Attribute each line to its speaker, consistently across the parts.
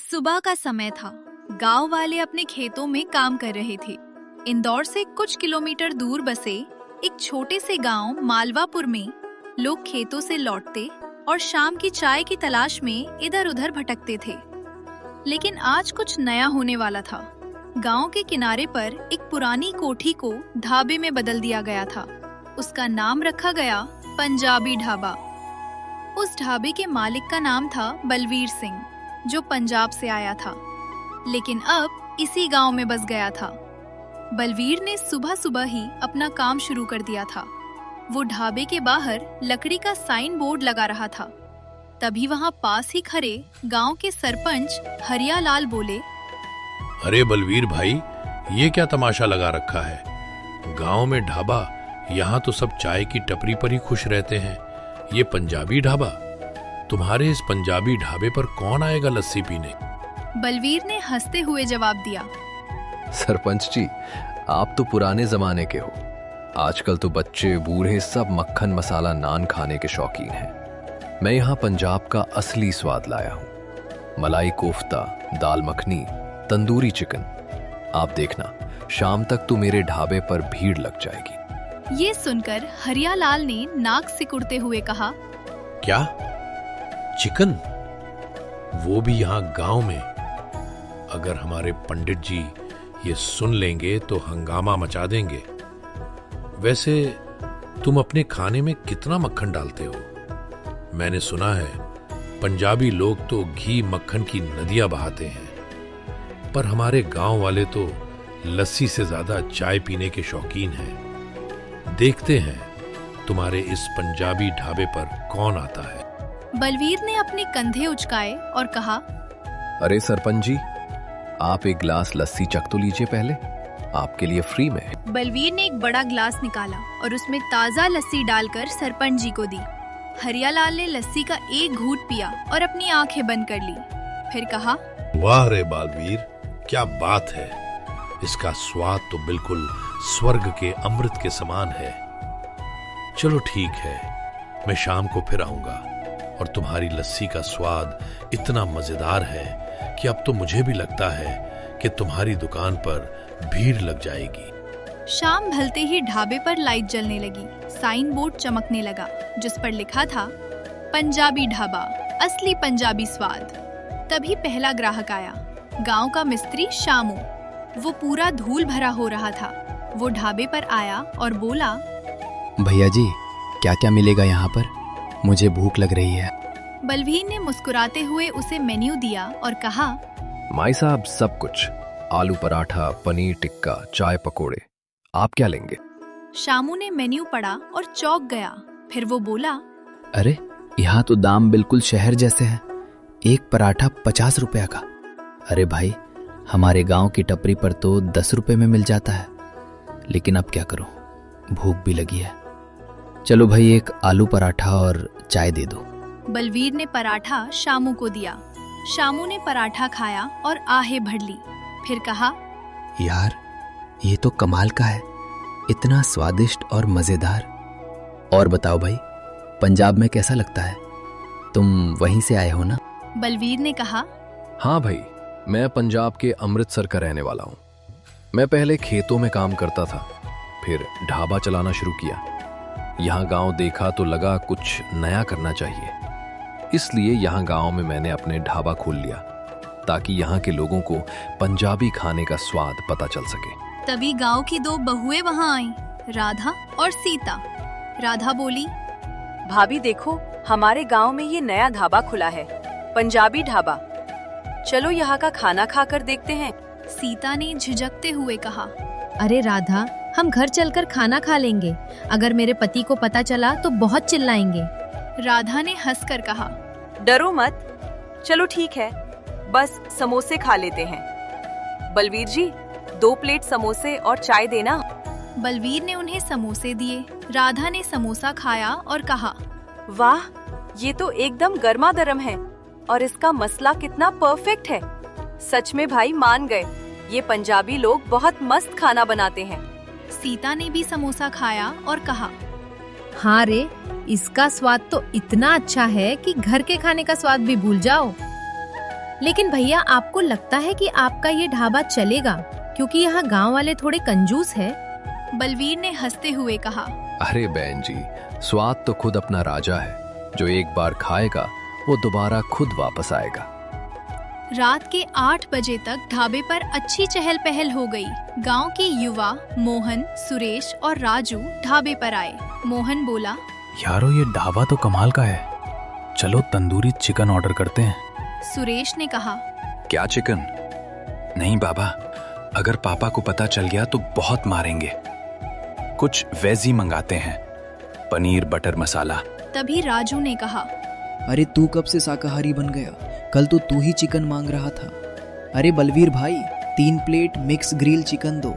Speaker 1: सुबह का समय था। गांव वाले अपने खेतों में काम कर रहे थे। इंदौर से कुछ किलोमीटर दूर बसे एक छोटे से गांव मालवापुर में लोग खेतों से लौटते और शाम की चाय की तलाश में इधर उधर भटकते थे। लेकिन आज कुछ नया होने वाला था। गांव के किनारे पर एक पुरानी कोठी को ढाबे में बदल दिया गया था। उसका नाम रखा गया पंजाबी ढाबा। उस ढाबे के मालिक का नाम था बलवीर सिंह, जो पंजाब से आया था, लेकिन अब इसी गांव में बस गया था। बलवीर ने सुबह सुबह ही अपना काम शुरू कर दिया था। वो ढाबे के बाहर लकड़ी का साइन बोर्ड लगा रहा था। तभी वहां पास ही खड़े गांव के सरपंच हरिया लाल बोले,
Speaker 2: अरे बलवीर भाई, ये क्या तमाशा लगा रखा है? गांव में ढाबा, यहाँ तो सब चाय की टपरी पर ही खुश रहते हैं। ये पंजाबी ढाबा? तुम्हारे इस पंजाबी ढाबे पर कौन आएगा लस्सी पीने?
Speaker 1: बलवीर ने हंसते हुए जवाब दिया,
Speaker 3: सरपंच जी, आप तो पुराने जमाने के हो। आजकल तो बच्चे बूढ़े सब मक्खन मसाला नान खाने के शौकीन हैं। मैं यहाँ पंजाब का असली स्वाद लाया हूँ। मलाई कोफ्ता, दाल मखनी, तंदूरी चिकन। आप देखना, शाम तक तो मेरे ढाबे पर भीड़ लग जाएगी।
Speaker 1: ये सुनकर हरिया लाल ने नाक सिकुड़ते हुए कहा,
Speaker 2: क्या चिकन? वो भी यहाँ गांव में? अगर हमारे पंडित जी ये सुन लेंगे तो हंगामा मचा देंगे। वैसे तुम अपने खाने में कितना मक्खन डालते हो? मैंने सुना है पंजाबी लोग तो घी मक्खन की नदियां बहाते हैं, पर हमारे गांव वाले तो लस्सी से ज्यादा चाय पीने के शौकीन हैं। देखते हैं तुम्हारे इस पंजाबी ढाबे पर कौन आता है।
Speaker 1: बलवीर ने अपने कंधे उचकाए और कहा,
Speaker 3: अरे सरपंच जी, आप एक गिलास लस्सी चख तो लीजिए पहले, आपके लिए फ्री में है।
Speaker 1: बलवीर ने एक बड़ा गिलास निकाला और उसमें ताजा लस्सी डालकर सरपंच जी को दी। हरियालाल ने लस्सी का एक घूंट पिया और अपनी आंखें बंद कर ली। फिर कहा,
Speaker 2: वाह रे बालवीर, क्या बात है! इसका स्वाद तो बिल्कुल स्वर्ग के अमृत के समान है। चलो ठीक है, मैं शाम को फिर आऊंगा। और तुम्हारी लस्सी का स्वाद इतना मजेदार है कि अब तो मुझे भी लगता है कि तुम्हारी दुकान पर भीड़ लग जाएगी।
Speaker 1: शाम ढलते ही ढाबे पर लाइट जलने लगी। साइन बोर्ड चमकने लगा जिस पर लिखा था, पंजाबी ढाबा, असली पंजाबी स्वाद। तभी पहला ग्राहक आया, गांव का मिस्त्री शामू। वो पूरा धूल भरा हो रहा था। वो ढाबे पर आया और बोला,
Speaker 4: भैया जी, क्या क्या मिलेगा यहाँ पर? मुझे भूख लग रही है।
Speaker 1: बलवीर ने मुस्कुराते हुए उसे मेन्यू दिया और कहा,
Speaker 3: माई साहब, सब कुछ। आलू पराठा, पनीर टिक्का, चाय पकोड़े। आप क्या लेंगे?
Speaker 1: शामू ने मेन्यू पढ़ा और चौंक गया। फिर वो बोला,
Speaker 4: अरे, यहाँ तो दाम बिल्कुल शहर जैसे हैं। एक पराठा 50 रुपया का। अरे भाई, हमारे गांव की टपरी पर तो 10 रुपए में मिल जाता है। लेकिन अब क्या करूं, भूख भी लगी है। चलो भाई, एक आलू पराठा और चाय दे दो।
Speaker 1: बलवीर ने पराठा शामू को दिया। शामू ने पराठा खाया और आहें भर ली। फिर कहा,
Speaker 4: यार, ये तो कमाल का है, इतना स्वादिष्ट और मजेदार। और बताओ भाई, पंजाब में कैसा लगता है? तुम वहीं से आए हो ना?
Speaker 1: बलवीर ने कहा,
Speaker 3: हाँ भाई, मैं पंजाब के अमृतसर का रहने वाला हूँ। मैं पहले खेतों में काम करता था, फिर ढाबा चलाना शुरू किया। यहाँ गांव देखा तो लगा कुछ नया करना चाहिए, इसलिए यहाँ गांव में मैंने अपने ढाबा खोल लिया, ताकि यहाँ के लोगों को पंजाबी खाने का स्वाद पता चल सके।
Speaker 1: तभी गांव की दो बहुएं वहां आईं, राधा और सीता। राधा बोली,
Speaker 5: भाभी देखो, हमारे गांव में ये नया ढाबा खुला है, पंजाबी ढाबा। चलो यहाँ का खाना खाकर देखते हैं।
Speaker 1: सीता ने झिझकते हुए कहा,
Speaker 6: अरे राधा, हम घर चलकर खाना खा लेंगे। अगर मेरे पति को पता चला तो बहुत चिल्लाएंगे।
Speaker 1: राधा ने हंसकर कहा,
Speaker 5: डरो मत, चलो ठीक है, बस समोसे खा लेते हैं। बलवीर जी, 2 प्लेट समोसे और चाय देना।
Speaker 1: बलवीर ने उन्हें समोसे दिए। राधा ने समोसा खाया और कहा,
Speaker 5: वाह, ये तो एकदम गर्मा गर्म है और इसका मसला कितना परफेक्ट है। सच में भाई मान गए, ये पंजाबी लोग बहुत मस्त खाना बनाते हैं।
Speaker 1: सीता ने भी समोसा खाया और कहा,
Speaker 6: हाँ रे, इसका स्वाद तो इतना अच्छा है कि घर के खाने का स्वाद भी भूल जाओ। लेकिन भैया आपको लगता है कि आपका ये ढाबा चलेगा क्योंकि यहाँ गांव वाले थोड़े कंजूस है?
Speaker 1: बलवीर ने हंसते हुए कहा।
Speaker 3: अरे बहन जी, स्वाद तो खुद अपना राजा है। जो एक बार खाएगा वो दोबारा खुद वापस आएगा।
Speaker 1: रात के 8 बजे तक ढाबे पर अच्छी चहल पहल हो गई। गांव के युवा मोहन, सुरेश और राजू ढाबे पर आए। मोहन बोला,
Speaker 7: यारो ये ढाबा तो कमाल का है, चलो तंदूरी चिकन ऑर्डर करते हैं।
Speaker 1: सुरेश ने कहा,
Speaker 7: क्या चिकन? नहीं बाबा, अगर पापा को पता चल गया तो बहुत मारेंगे। कुछ वेजी मंगाते हैं, पनीर बटर मसाला।
Speaker 1: तभी राजू ने कहा,
Speaker 8: अरे तू कब से शाकाहारी बन गया? कल तो तू ही चिकन मांग रहा था। अरे बलवीर भाई, 3 प्लेट मिक्स ग्रिल चिकन दो।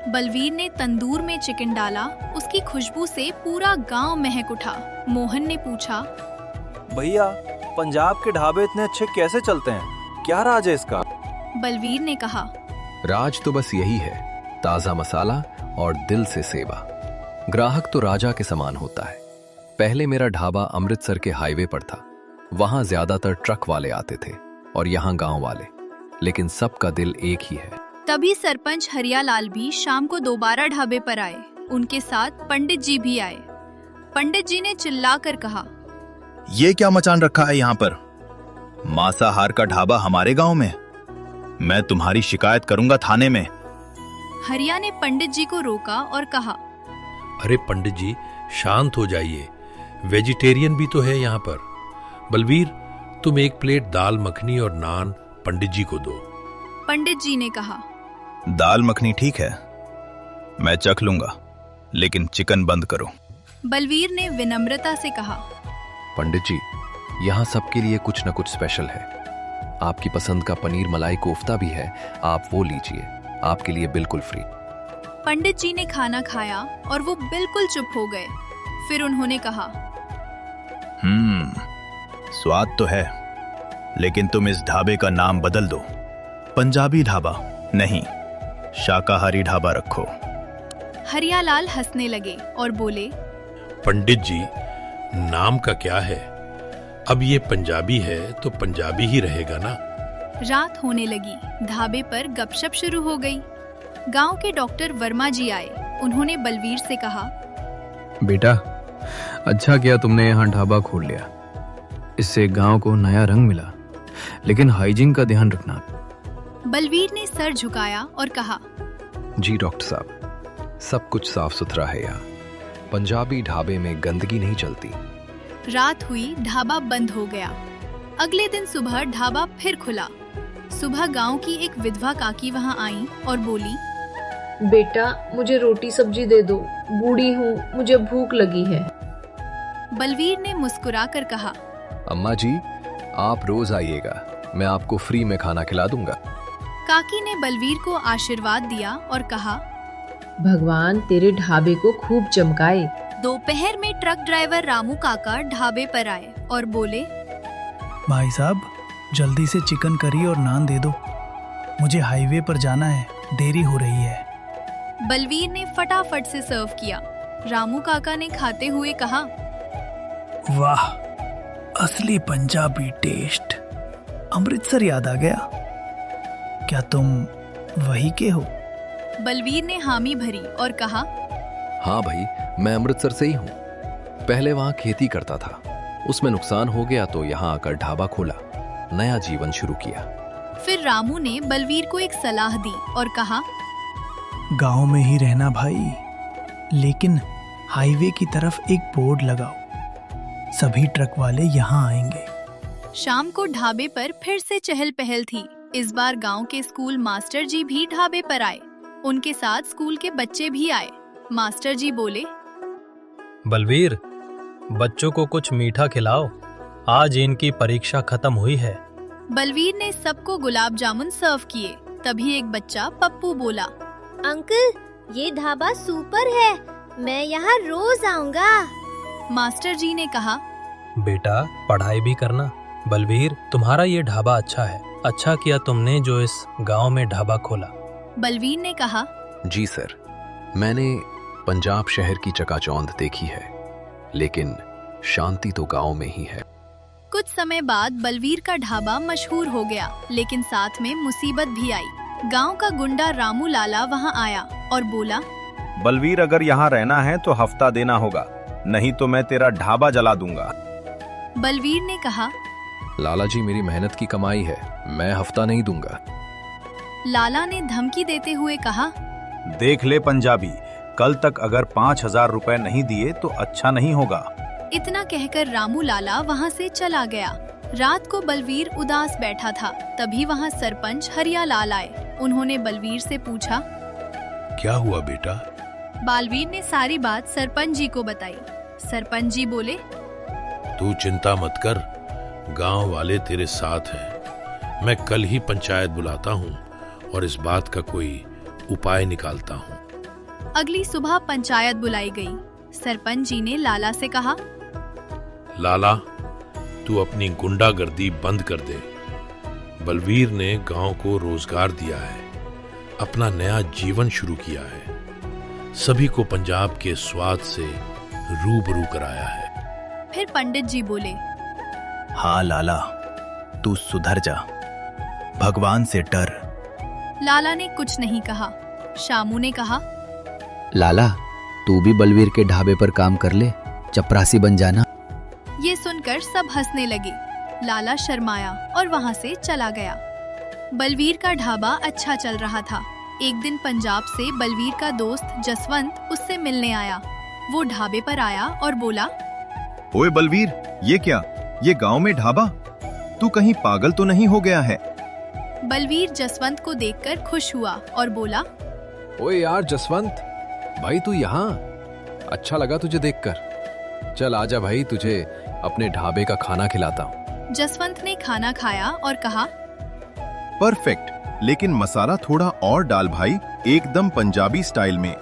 Speaker 1: बलवीर ने तंदूर में चिकन डाला। उसकी खुशबू से पूरा गांव महक उठा। मोहन ने पूछा,
Speaker 9: भैया पंजाब के ढाबे इतने अच्छे कैसे चलते हैं? क्या राज है इसका?
Speaker 1: बलवीर ने कहा,
Speaker 3: राज तो बस यही है, ताजा मसाला और दिल से सेवा। ग्राहक तो राजा के समान होता है। पहले मेरा ढाबा अमृतसर के हाईवे पर था। वहां ज्यादातर ट्रक वाले आते थे और यहाँ गांव वाले, लेकिन सबका दिल एक ही है।
Speaker 1: तभी सरपंच हरियालाल भी शाम को दोबारा ढाबे पर आए। उनके साथ पंडित जी भी आए। पंडित जी ने चिल्लाकर कहा,
Speaker 10: ये क्या मचान रखा है यहाँ पर? मांसाहार का ढाबा हमारे गांव में? मैं तुम्हारी शिकायत करूंगा थाने में।
Speaker 1: हरिया ने पंडित जी को रोका और कहा,
Speaker 2: अरे पंडित जी शांत हो जाइए, वेजिटेरियन भी तो है यहाँ पर। बलवीर, तुम 1 प्लेट दाल मखनी और नान पंडित जी को दो।
Speaker 1: पंडित जी ने कहा,
Speaker 10: दाल मखनी ठीक है, मैं चख लूंगा, लेकिन चिकन बंद करो।
Speaker 1: बलवीर ने विनम्रता से कहा,
Speaker 3: पंडित जी, यहाँ सबके लिए कुछ न कुछ स्पेशल है। आपकी पसंद का पनीर मलाई कोफ्ता भी है, आप वो लीजिए, आपके लिए बिल्कुल फ्री।
Speaker 1: पंडित जी ने खाना खाया और वो बिल्कुल चुप हो गए। फिर उन्होंने कहा,
Speaker 10: स्वाद तो है, लेकिन तुम इस ढाबे का नाम बदल दो। पंजाबी ढाबा नहीं, शाकाहारी ढाबा रखो।
Speaker 1: हरियालाल हंसने लगे और बोले,
Speaker 2: पंडित जी, नाम का क्या है? अब ये पंजाबी है तो पंजाबी ही रहेगा ना।
Speaker 1: रात होने लगी। ढाबे पर गपशप शुरू हो गई। गांव के डॉक्टर वर्मा जी आए। उन्होंने बलवीर से कहा,
Speaker 7: बेटा, अच्छा किया तुमने यहाँ ढाबा खोल लिया। इससे गांव को नया रंग मिला, लेकिन हाइजीन का ध्यान रखना।
Speaker 1: बलवीर ने सर झुकाया और कहा,
Speaker 3: जी डॉक्टर साहब, सब कुछ साफ सुथरा है यहाँ। पंजाबी ढाबे में गंदगी नहीं चलती।
Speaker 1: रात हुई, ढाबा बंद हो गया। अगले दिन सुबह ढाबा फिर खुला। सुबह गांव की एक विधवा काकी वहां आई और बोली,
Speaker 11: बेटा मुझे रोटी सब्जी दे दो, बूढ़ी हूँ, मुझे भूख लगी है।
Speaker 1: बलवीर ने मुस्कुराकर कहा,
Speaker 3: अम्मा जी, आप रोज आइएगा, मैं आपको फ्री में खाना खिला दूंगा।
Speaker 1: काकी ने बलवीर को आशीर्वाद दिया और कहा,
Speaker 11: भगवान तेरे ढाबे को खूब चमकाए।
Speaker 1: दोपहर में ट्रक ड्राइवर रामू काका ढाबे पर आए और बोले,
Speaker 12: भाई साहब, जल्दी से चिकन करी और नान दे दो, मुझे हाईवे पर जाना है, देरी हो रही है।
Speaker 1: बलवीर ने फटाफट से सर्व किया। रामू काका ने खाते हुए कहा,
Speaker 12: वाह, असली पंजाबी टेस्ट। अमृतसर याद आ गया। क्या तुम वही के हो?
Speaker 1: बलवीर ने हामी भरी और कहा,
Speaker 3: हाँ भाई, मैं अमृतसर से ही हूँ। पहले वहाँ खेती करता था, उसमें नुकसान हो गया तो यहाँ आकर ढाबा खोला, नया जीवन शुरू किया।
Speaker 1: फिर रामू ने बलवीर को एक सलाह दी और कहा,
Speaker 12: गांव में ही रहना भाई, लेकिन हाईवे की तरफ एक बोर्ड लगाओ, सभी ट्रक वाले यहाँ आएंगे।
Speaker 1: शाम को ढाबे पर फिर से चहल पहल थी। इस बार गांव के स्कूल मास्टर जी भी ढाबे पर आए। उनके साथ स्कूल के बच्चे भी आए। मास्टर जी बोले,
Speaker 13: बलवीर, बच्चों को कुछ मीठा खिलाओ, आज इनकी परीक्षा खत्म हुई है।
Speaker 1: बलवीर ने सबको गुलाब जामुन सर्व किए। तभी एक बच्चा पप्पू बोला,
Speaker 14: अंकल, ये ढाबा सुपर है, मैं यहाँ रोज आऊंगा।
Speaker 1: मास्टर जी ने कहा,
Speaker 13: बेटा पढ़ाई भी करना। बलवीर, तुम्हारा ये ढाबा अच्छा है, अच्छा किया तुमने जो इस गांव में ढाबा खोला।
Speaker 1: बलवीर ने कहा,
Speaker 3: जी सर, मैंने पंजाब शहर की चकाचौंध देखी है, लेकिन शांति तो गांव में ही है।
Speaker 1: कुछ समय बाद बलवीर का ढाबा मशहूर हो गया, लेकिन साथ में मुसीबत भी आई। गांव का गुंडा रामू लाला वहां आया और बोला,
Speaker 9: बलवीर, अगर यहाँ रहना है तो हफ्ता देना होगा, नहीं तो मैं तेरा ढाबा जला दूंगा।
Speaker 1: बलवीर ने कहा,
Speaker 3: लाला जी, मेरी मेहनत की कमाई है, मैं हफ्ता नहीं दूंगा।
Speaker 1: लाला ने धमकी देते हुए कहा,
Speaker 9: देख ले पंजाबी, कल तक अगर 5,000 रुपए नहीं दिए तो अच्छा नहीं होगा।
Speaker 1: इतना कहकर रामू लाला वहां से चला गया। रात को बलवीर उदास बैठा था, तभी वहां सरपंच हरिया लाल आए। उन्होंने बलवीर से पूछा,
Speaker 2: क्या हुआ बेटा?
Speaker 1: बालवीर ने सारी बात सरपंच जी को बताई। सरपंच जी बोले,
Speaker 2: तू चिंता मत कर, गांव वाले तेरे साथ हैं। मैं कल ही पंचायत बुलाता हूँ और इस बात का कोई उपाय निकालता हूँ।
Speaker 1: अगली सुबह पंचायत बुलाई गई। सरपंच जी ने लाला से कहा,
Speaker 2: लाला, तू अपनी गुंडागर्दी बंद कर दे। बलवीर ने गांव को रोजगार दिया है, अपना नया जीवन शुरू किया है, सभी को पंजाब के स्वाद से रूबरू कराया है।
Speaker 1: फिर पंडित जी बोले,
Speaker 10: हाँ लाला, तू सुधर जा, भगवान से डर।
Speaker 1: लाला ने कुछ नहीं कहा। शामू ने कहा,
Speaker 4: लाला, तू भी बलवीर के ढाबे पर काम कर ले, चपरासी बन जाना।
Speaker 1: ये सुनकर सब हंसने लगे। लाला शर्माया और वहां से चला गया। बलवीर का ढाबा अच्छा चल रहा था। एक दिन पंजाब से बलवीर का दोस्त जसवंत उससे मिलने आया। वो ढाबे पर आया और बोला,
Speaker 10: ओए बलवीर, ये क्या, ये गांव में ढाबा? तू कहीं पागल तो नहीं हो गया है?
Speaker 1: बलवीर जसवंत को देखकर खुश हुआ और बोला,
Speaker 3: ओए यार जसवंत भाई, तू यहाँ? अच्छा लगा तुझे देखकर। चल आजा भाई, तुझे अपने ढाबे का खाना खिलाता हूँ।
Speaker 1: जसवंत ने खाना खाया और कहा,
Speaker 10: परफेक्ट, लेकिन मसाला थोड़ा और डाल भाई, एकदम पंजाबी स्टाइल में।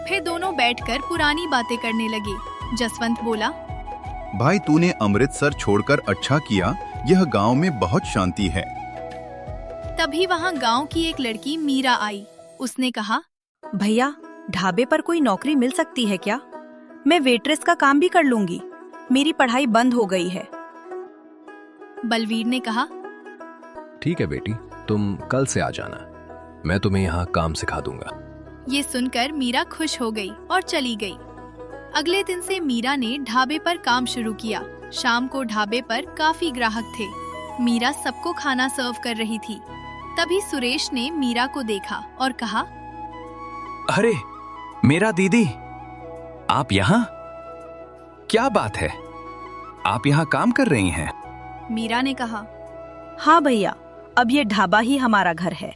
Speaker 1: फिर दोनों बैठकर पुरानी बातें करने लगे। जसवंत बोला,
Speaker 10: भाई तूने अमृतसर छोड़कर अच्छा किया, यह गांव में बहुत शांति है।
Speaker 1: तभी वहाँ गांव की एक लड़की मीरा आई। उसने कहा,
Speaker 5: भैया, ढाबे पर कोई नौकरी मिल सकती है क्या? मैं वेट्रेस का काम भी कर लूंगी, मेरी पढ़ाई बंद हो गई है।
Speaker 1: बलवीर ने कहा,
Speaker 3: ठीक है बेटी, तुम कल से आ जाना, मैं तुम्हें यहाँ काम सिखा दूंगा।
Speaker 1: ये सुनकर मीरा खुश हो गई और चली गई। अगले दिन से मीरा ने ढाबे पर काम शुरू किया। शाम को ढाबे पर काफी ग्राहक थे। मीरा सबको खाना सर्व कर रही थी। तभी सुरेश ने मीरा को देखा और कहा,
Speaker 7: अरे मेरा दीदी, आप यहाँ? क्या बात है, आप यहाँ काम कर रही हैं?
Speaker 1: मीरा ने कहा,
Speaker 5: हाँ भैया, अब ये ढाबा ही हमारा घर है।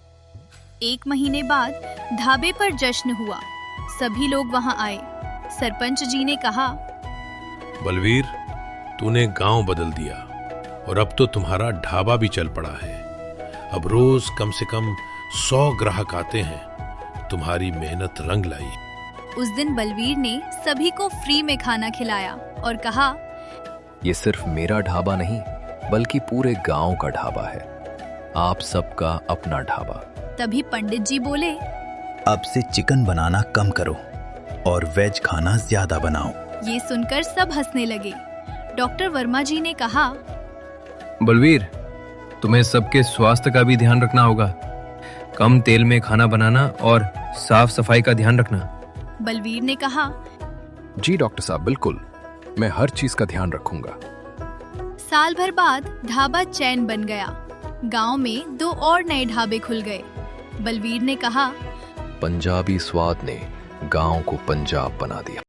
Speaker 1: 1 महीने बाद ढाबे पर जश्न हुआ। सभी लोग वहां आए। सरपंच जी ने कहा,
Speaker 2: बलवीर, तूने गांव बदल दिया और अब तो तुम्हारा ढाबा भी चल पड़ा है। अब रोज कम से कम 100 ग्राहक आते हैं। तुम्हारी मेहनत रंग लाई।
Speaker 1: उस दिन बलवीर ने सभी को फ्री में खाना खिलाया और कहा,
Speaker 3: ये सिर्फ मेरा ढाबा नहीं, बल्कि पूरे गांव का ढाबा है, आप सबका अपना ढाबा।
Speaker 1: तभी पंडित जी बोले,
Speaker 10: अब से चिकन बनाना कम करो और वेज खाना ज्यादा बनाओ।
Speaker 1: ये सुनकर सब हंसने लगे। डॉक्टर वर्मा जी ने कहा,
Speaker 13: बलवीर, तुम्हें सबके स्वास्थ्य का भी ध्यान रखना होगा। कम तेल में खाना बनाना और साफ सफाई का ध्यान रखना।
Speaker 1: बलवीर ने कहा,
Speaker 3: जी डॉक्टर साहब, बिल्कुल, मैं हर चीज का ध्यान रखूंगा।
Speaker 1: साल भर बाद ढाबा चैन बन गया। गांव में 2 और नए ढाबे खुल गए। बलवीर ने कहा,
Speaker 3: पंजाबी स्वाद ने गांव को पंजाब बना दिया।